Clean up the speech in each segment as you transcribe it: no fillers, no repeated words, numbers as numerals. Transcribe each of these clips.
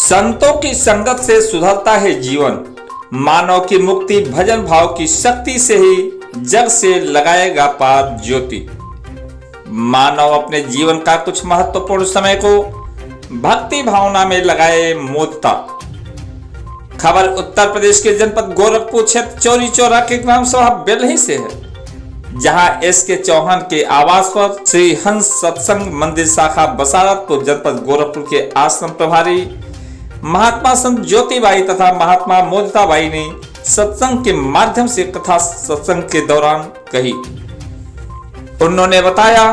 संतों की संगत से सुधरता है जीवन। मानव की मुक्ति भजन भाव की शक्ति से ही जग से लगाएगा पार ज्योति। मानव अपने जीवन का कुछ महत्वपूर्ण समय को भक्ति भावना में लगाए मोदता। खबर उत्तर प्रदेश के जनपद गोरखपुर क्षेत्र चौरी चौरा के ग्राम सभा बेलही से है, जहां एस.के. चौहान के आवास पर श्री हंस सत्संग मंदिर शाखा बसारतपुर जनपद गोरखपुर के आश्रम प्रभारी महात्मा संत ज्योतिबाई तथा महात्मा मोदिताबाई ने सत्संग के माध्यम से कथा सत्संग के दौरान कही। उन्होंने बताया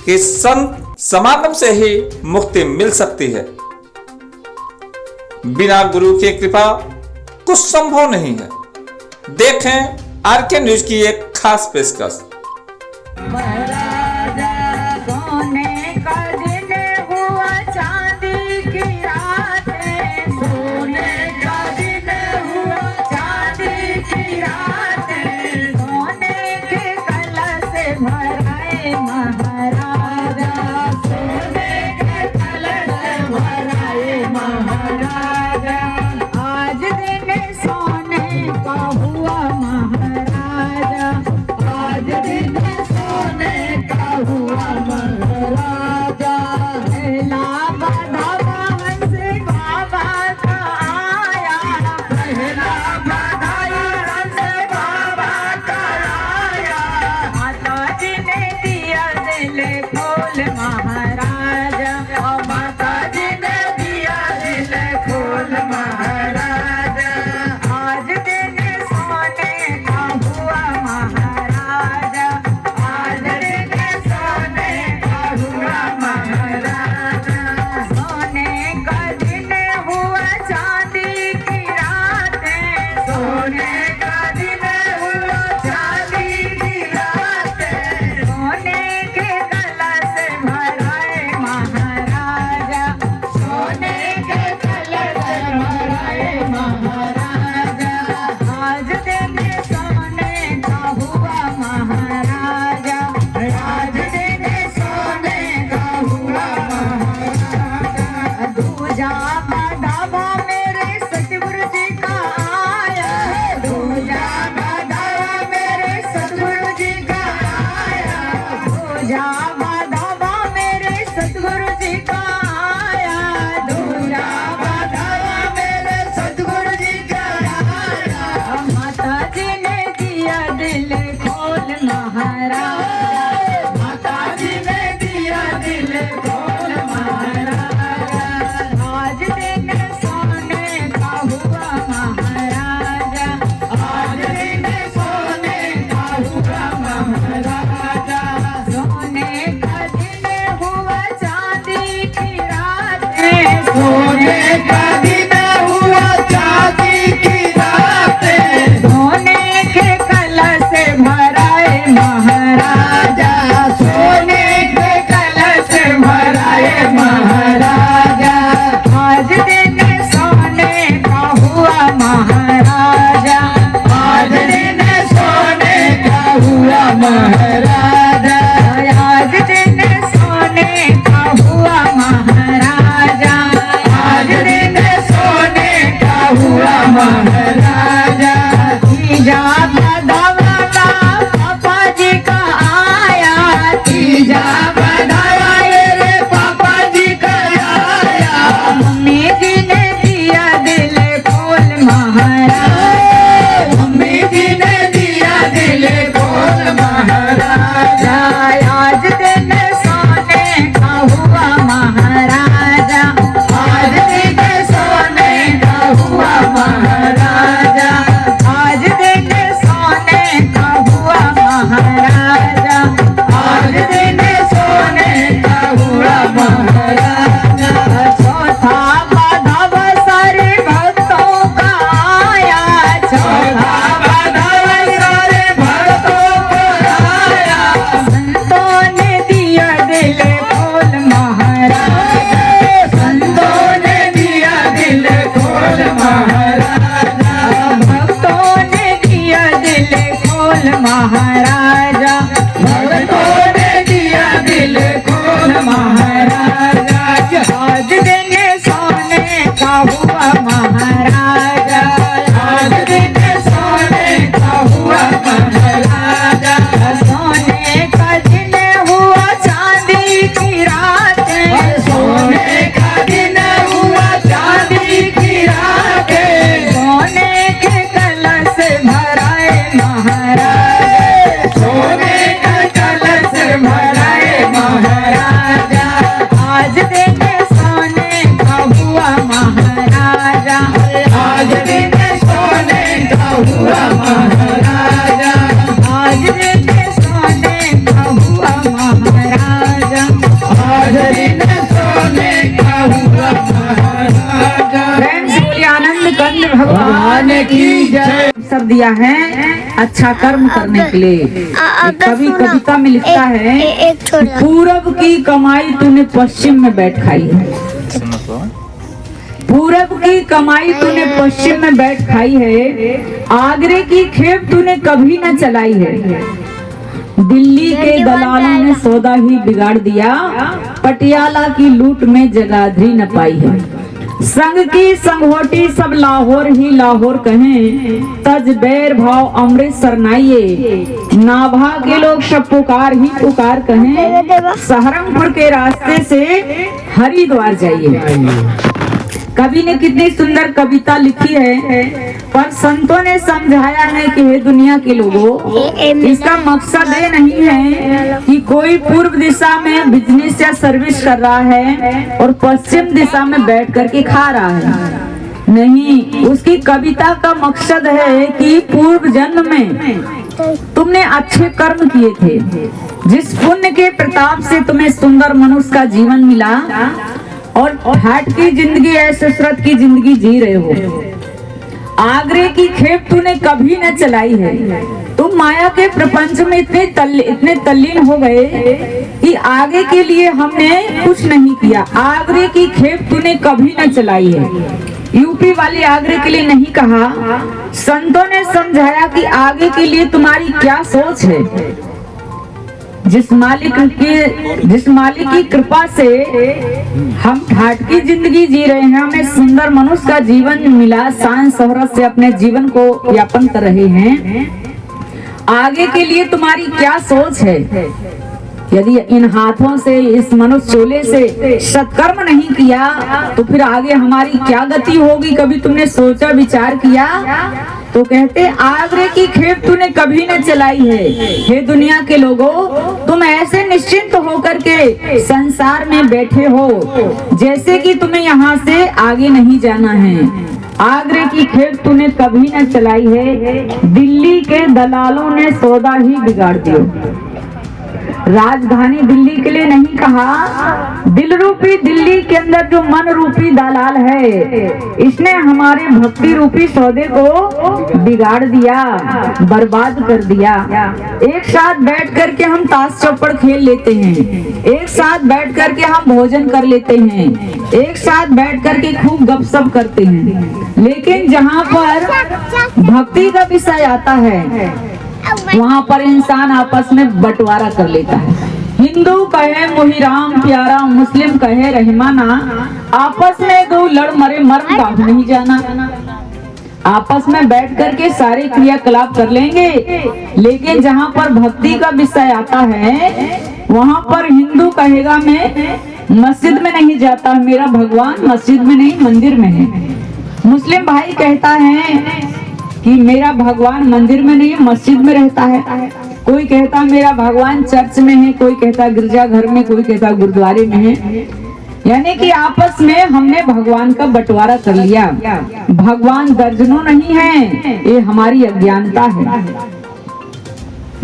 कि संत समागम से ही मुक्ति मिल सकती है, बिना गुरु की कृपा कुछ संभव नहीं है। देखें आरके न्यूज की एक खास पेशकश। महाराजा आज दिन हुआ महाराजा, आज दिन सोने का हुआ महाराजा, सोने का दिन हुआ चांदी की रात, सोने का दिन हुआ चांदी की रात, सोने के कलश भराए महाराज, सोने का कलश भराए महाराजा, आज दिन सोने का हुआ महाराजा, आज दिन सोने का हुआ महाराजा, आज दिन सोने का हुआ महाराजा, आज दिन सोने का हुआ महाराजा। प्रेम से बोलिए आनंद कंद भगवान की जय। अवसर दिया है अच्छा कर्म करने के लिए। एक कवि कविता में लिखता है, पूरब की कमाई तूने पश्चिम में बैठ खाई है, पूरब की कमाई तूने पश्चिम में बैठ खाई है, आगरे की खेप तूने कभी न चलाई है, दिल्ली के दलालों ने सौदा ही बिगाड़ दिया, पटियाला की लूट में जगाधरी न पाई है, संग की संगोटी सब लाहौर ही लाहौर कहें, तज बैर भाव अमृतसर नाइये, नाभा के लोग सब पुकार ही पुकार कहें, सहारनपुर के रास्ते से हरिद्वार जाइए। कवि ने कितनी सुंदर कविता लिखी है, पर संतों ने समझाया है कि हे दुनिया के लोगों, इसका मकसद ये नहीं है कि कोई पूर्व दिशा में बिजनेस या सर्विस कर रहा है और पश्चिम दिशा में बैठ करके खा रहा है, नहीं। उसकी कविता का मकसद है कि पूर्व जन्म में तुमने अच्छे कर्म किए थे, जिस पुण्य के प्रताप से तुम्हें सुंदर मनुष्य का जीवन मिला और ठाट की जिंदगी ऐशोशरत की जिंदगी जी रहे हो। आगरे की खेप तूने कभी न चलाई है, तुम माया के प्रपंच में इतने तल्लीन हो गए कि आगे के लिए हमने कुछ नहीं किया। आगरे की खेप तूने कभी न चलाई है, यूपी वाली आगरे के लिए नहीं कहा। संतों ने समझाया कि आगे के लिए तुम्हारी क्या सोच है। जिस मालिक की कृपा से हम ठाट की जिंदगी जी रहे हैं, हमें सुंदर मनुष्य का जीवन मिला, शान शोहरत से अपने जीवन को यापन कर रहे हैं, आगे के लिए तुम्हारी क्या सोच है। यदि इन हाथों से, इस मनुष्य चोले से सत्कर्म नहीं किया तो फिर आगे हमारी क्या गति होगी, कभी तुमने सोचा विचार किया। तो कहते आगरे की खेप तूने कभी न चलाई है। हे दुनिया के लोगों, तुम ऐसे निश्चिंत होकर के संसार में बैठे हो जैसे कि तुम्हें यहाँ से आगे नहीं जाना है। आगरे की खेप तूने कभी न चलाई है, दिल्ली के दलालों ने सौदा ही बिगाड़ दिया। राजधानी दिल्ली के लिए नहीं कहा, दिल रूपी दिल्ली के अंदर जो मन रूपी दलाल है, इसने हमारे भक्ति रूपी सौदे को बिगाड़ दिया, बर्बाद कर दिया। एक साथ बैठ करके हम ताश चौपड़ खेल लेते हैं, एक साथ बैठ करके हम भोजन कर लेते हैं, एक साथ बैठ करके खूब गपशप करते हैं, लेकिन जहाँ पर भक्ति का विषय आता है वहाँ पर इंसान आपस में बंटवारा कर लेता है। हिंदू कहे मुही राम प्यारा, मुस्लिम कहे रहमाना, आपस में दो लड़ मरे मर्म का नहीं जाना। आपस में बैठ करके सारे क्रियाकलाप कर लेंगे, लेकिन जहाँ पर भक्ति का विषय आता है वहाँ पर हिंदू कहेगा मैं मस्जिद में नहीं जाता, मेरा भगवान मस्जिद में नहीं मंदिर में है। मुस्लिम भाई कहता है कि मेरा भगवान मंदिर में नहीं मस्जिद में रहता है। कोई कहता मेरा भगवान चर्च में है, कोई कहता गिरजाघर में, कोई कहता गुरुद्वारे में है। यानी कि आपस में हमने भगवान का बंटवारा कर लिया। भगवान दर्जनों नहीं है, ये हमारी अज्ञानता है।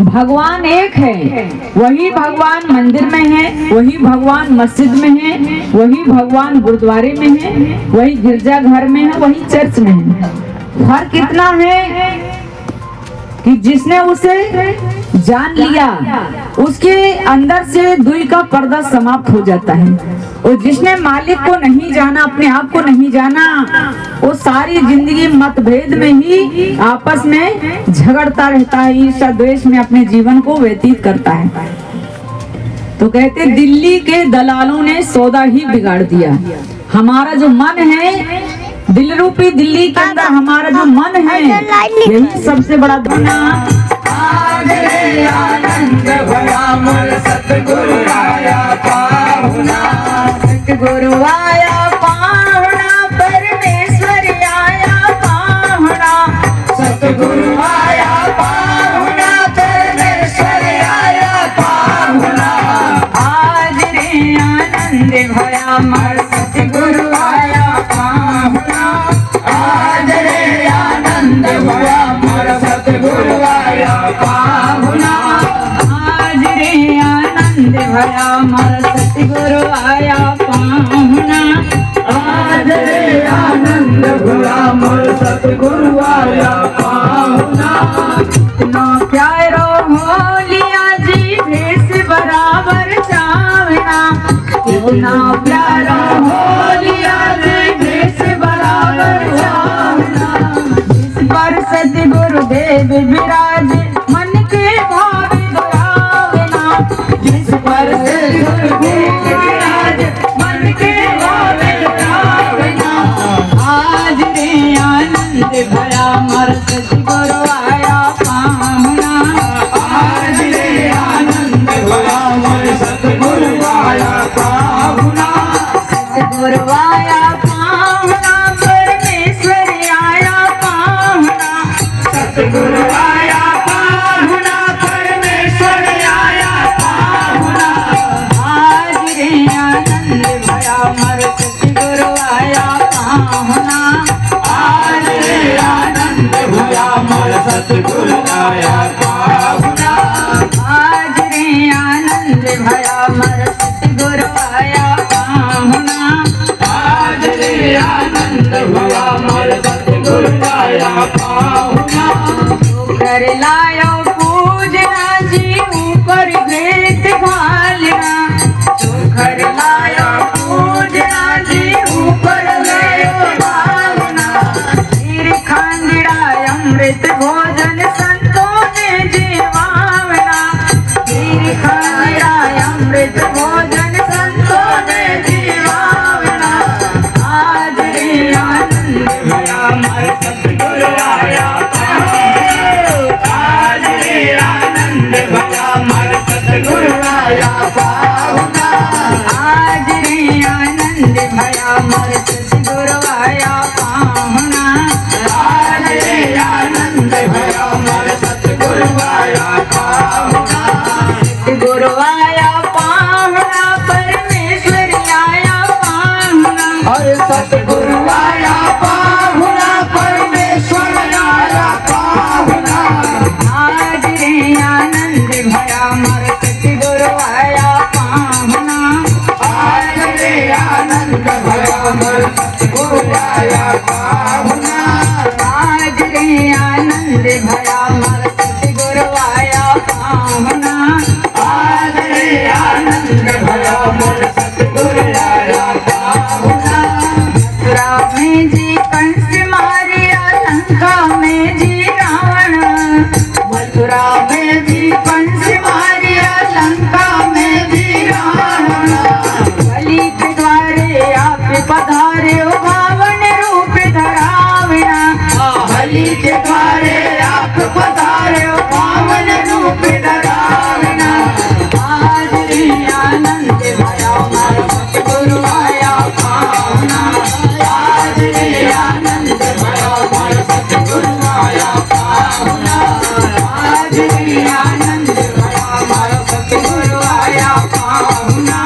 भगवान एक है, वही भगवान मंदिर में है, वही भगवान मस्जिद में है, वही भगवान गुरुद्वारे में है, वही गिरजाघर में है, वही चर्च में है। फर्क कितना है कि जिसने उसे जान लिया उसके अंदर से दुई का पर्दा समाप्त हो जाता है, और जिसने मालिक को नहीं जाना, अपने आप को नहीं जाना, वो सारी जिंदगी मतभेद में ही आपस में झगड़ता रहता है, ईर्ष्या द्वेष में अपने जीवन को व्यतीत करता है। तो कहते दिल्ली के दलालों ने सौदा ही बिगाड़ दिया। हमारा जो मन है दिल रूपी दिल्ली के अंदर हमारा जो मन है यही सबसे बड़ा धना। आज रे आनंद भया मोर सतगुरु आया पाहुना, सतगुरु आया पाहुना, परमेश्वर आया पाहुना, सतगुरु आया पाहुना, परमेश्वर आया पाहुना। आज रे आनंद भया मोर सतगुरु आया पाहुना, आज रे आनंद भया मोर सतगुरु आया पाहुना, आज रे आनंद भया मोर सतगुरु आया पाहुना, आज रे आनंद भया मोर सतगुरु आया पाहुना। इतना प्यारो होलिया जी भेष बराबर चावना, इतना प्यारा होलिया जी भेष बराबर चावना। जिस पर सतगुरुदेव विराज मन के भाव दुरावना, जिस पर सतगुरुदेव विराज मन के भाव दुरावना। आज रे आनंद भया मोर सतगुरु आया पाहुना, आज रे आनंद भया मोर सतगुरु आया पाहुना, सतगुरु आया पाहुना, परमेश्वर आया पाहुना, सतगुरु आया पाहुना, परमेश्वर आया पाहुना। आज रे आनंद भया मोर सतगुरु आया पाहुना, आज रे आनंद भया मोर सतगुरु आया पाहुना, आज रे आनंद भया मोर सतगुरु आया पाहुना, आज रे आनंद भया मोर सतगुरु आया पाहुना। कर लायो पूजना जी ऊपर भेंट घालना, कर लायो पूजना जी ऊपर भेंट घालना। फिर खांगड़ा अमृत भोजन संतों ने जीवावना, फिर खांगड़ा अमृत भोजन संतों ने जीवावना। आज रे आनंद भया मोर सतगुरु आया पाहुना, आज रे आनंद भया मोर सतगुरु आया पाहुना, आज रे आनंद भया मोर सतगुरु आया पाहुना, आज रे आनंद भया मोर सतगुरु आया पाहुना। सतगुरु आया पाहुना, परमेश्वर आया पाहुना, और सतगुरु आया पाहुना, परमेश्वर आया पाहुना। आज रे आनंद भया मोर सतगुरु आया पाहुना, आज रे आनंद भया मोर सतगुरु आया पाहुना, आज रे आनंद भया मोर सतगुरु आया पाहुना, आज रे आनंद भया मोर सतगुरु आया पाहुना। मथुरा में जी कंस मारिया, लंका में जी रावण, मथुरा में जी कंस मारिया, लंका में जी रावण। बलि के द्वारे आप पधारे पावन रूप धरावना, बलि के द्वारे आप पधारे पावन रूप धरावना। आज रे आनंद भया मोर सतगुरु आया पाहुना, आज रे आनंद भया मोर सतगुरु आया पाहुना, आज रे आनंद भया मोर सतगुरु आया पाहुना,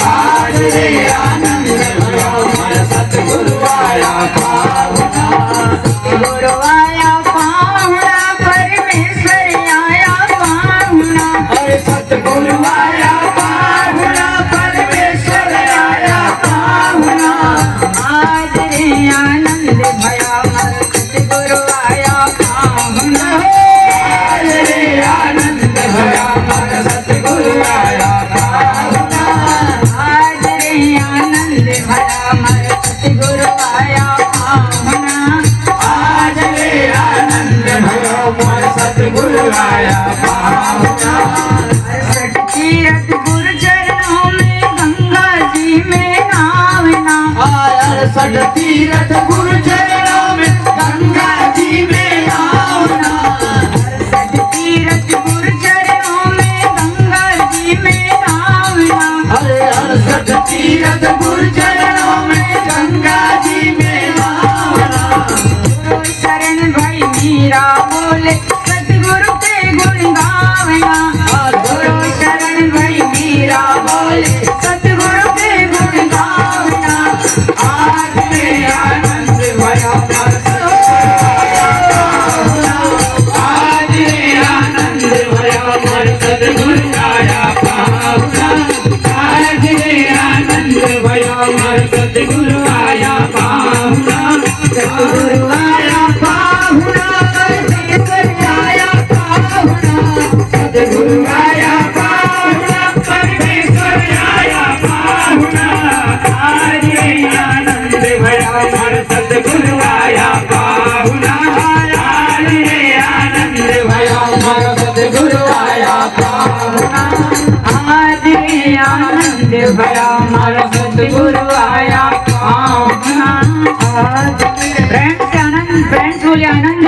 आज रे आनंद भया मोर सतगुरु आया पाहुना। सतगुरु आया पाहुना, परमेश्वर आया पाहुना, और सतगुरु आया पाहुना, परमेश्वर आया पाहुना। आज रे आनंद भया मोर सतगुरु आया पाहुना, आज रे आनंद भया मोर सतगुरु आया पाहुना, आज रे आनंद भया मोर सतगुरु आया पाहुना, आज रे आनंद भया मोर सतगुरु आया पाहुना। 68 तीरथ गुरु चरणों में गंगा जी में नावना, 68 तीर्थ गुरु चरणों में गंगा जी में नहाना। 68 तीर्थ गुरु चरणों में गंगा जी में नहाना। अरे 68 तीर्थ गुरु चरणों में गंगा जी में नहाना। गुरु शरण भाई मीरा बोले सतगुरु के गुण गावना। गुरु शरण भाई मीरा बोले सतगुरु के गुण गावना। आज में आनंद भया आज में आनंद भया मन सतगुरु आया पाहुना। आज में आनंद भया मन सतगुरु आया पाहुना। सतगुरु आया पाहुना परमेश्वर आया पाहुना। सतगुरु आया पाहुना परमेश्वर आया पाहुना। आज में आनंद भया मन सतगुरु आया पाहुना। आज में आनंद भया मन सतगुरु आया पाहुना। आज में आनंद भया हमारा सतगुरु आया पाहुना। आज फ्रेंड्स आनंद, फ्रेंड्स बोले आनंद।